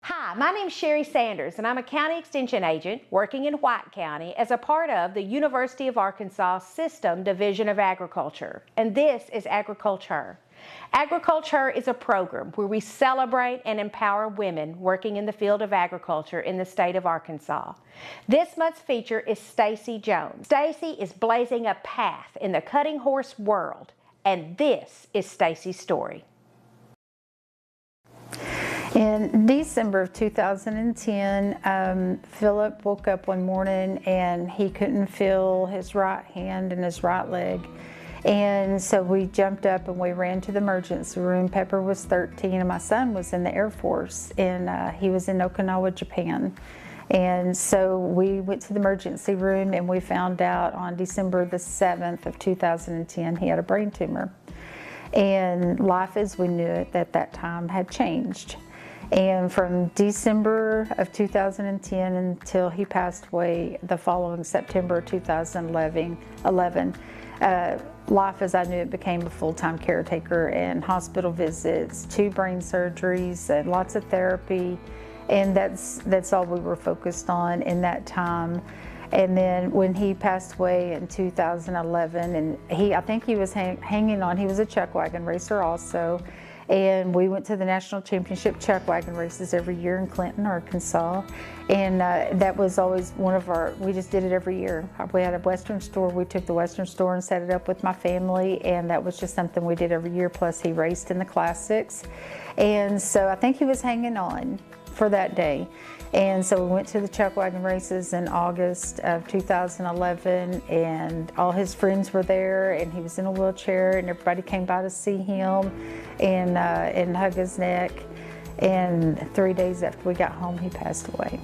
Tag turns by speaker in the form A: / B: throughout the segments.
A: Hi, my name is Sherry Sanders, and I'm a county extension agent working in White County as a part of the University of Arkansas System Division of Agriculture, and this is Agriculture. Agriculture is a program where we celebrate and empower women working in the field of agriculture in the state of Arkansas. This month's feature is Stacy Jones. Stacy is blazing a path in the cutting horse world, and this is Stacy's story.
B: In December of 2010, Philip woke up one morning and he couldn't feel his right hand and his right leg. And so we jumped up and we ran to the emergency room. Pepper was 13 and my son was in the Air Force, and he was in Okinawa, Japan. And so we went to the emergency room and we found out on December the 7th of 2010 he had a brain tumor. And life as we knew it at that time had changed. And from December of 2010 until he passed away the following September 2011, life as I knew it became a full-time caretaker, and hospital visits, 2 brain surgeries, and lots of therapy. And that's all we were focused on in that time. And then when he passed away in 2011, and I think he was hanging on, he was a chuck wagon racer also. And we went to the national championship chuck wagon races every year in Clinton, Arkansas. And that was always one of we just did it every year. We had a Western store. We took the Western store and set it up with my family. And that was just something we did every year. Plus he raced in the classics. And so I think he was hanging on for that day. And so we went to the chuck wagon races in August of 2011, and all his friends were there, and he was in a wheelchair, and everybody came by to see him and hug his neck. And 3 days after we got home, he passed away.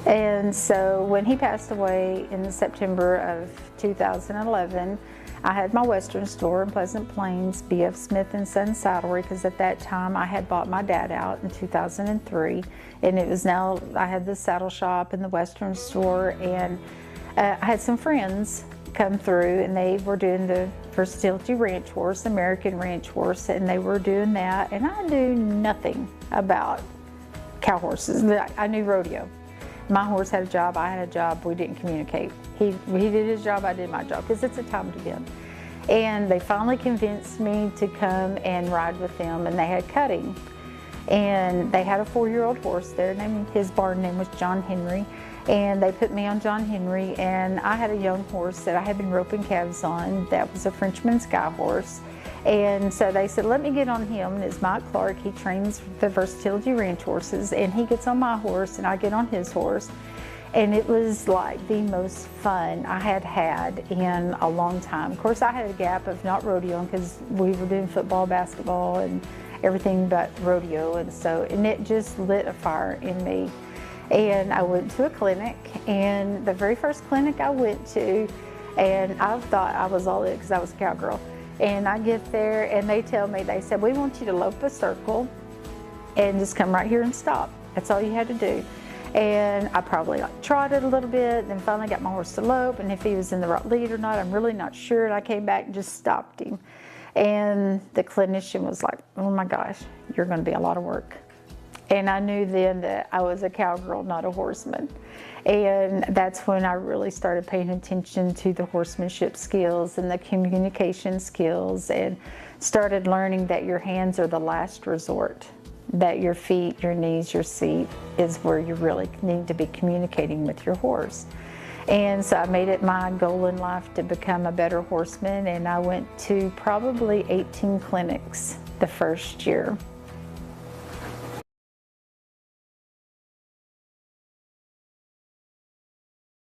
B: And so when he passed away in September of 2011, I had my Western store in Pleasant Plains, B.F. Smith & Son Saddlery, because at that time I had bought my dad out in 2003, and I had the saddle shop and the Western store, and I had some friends come through, and they were doing the versatility ranch horse, American ranch horse, and they were doing that, and I knew nothing about cow horses. I knew rodeo. My horse had a job, I had a job, we didn't communicate. He did his job, I did my job, because it's a time to bend. And they finally convinced me to come and ride with them, and they had cutting. And they had a 4-year-old horse there, his barn name was John Henry, and they put me on John Henry, and I had a young horse that I had been roping calves on that was a Frenchman Sky horse. And so they said, let me get on him, and it's Mike Clark. He trains the versatility ranch horses, and he gets on my horse and I get on his horse. And it was like the most fun I had had in a long time. Of course, I had a gap of not rodeoing because we were doing football, basketball, and everything but rodeo. And it just lit a fire in me. And I went to a clinic, and the very first clinic I went to, and I thought I was all it because I was a cowgirl. And I get there and they tell me, they said, we want you to lope a circle and just come right here and stop. That's all you had to do. And I probably trotted a little bit, then finally got my horse to lope, and if he was in the right lead or not, I'm really not sure. And I came back and just stopped him. And the clinician was like, oh my gosh, you're gonna be a lot of work. And I knew then that I was a cowgirl, not a horseman. And that's when I really started paying attention to the horsemanship skills and the communication skills, and started learning that your hands are the last resort, that your feet, your knees, your seat is where you really need to be communicating with your horse. And so I made it my goal in life to become a better horseman, and I went to probably 18 clinics the first year.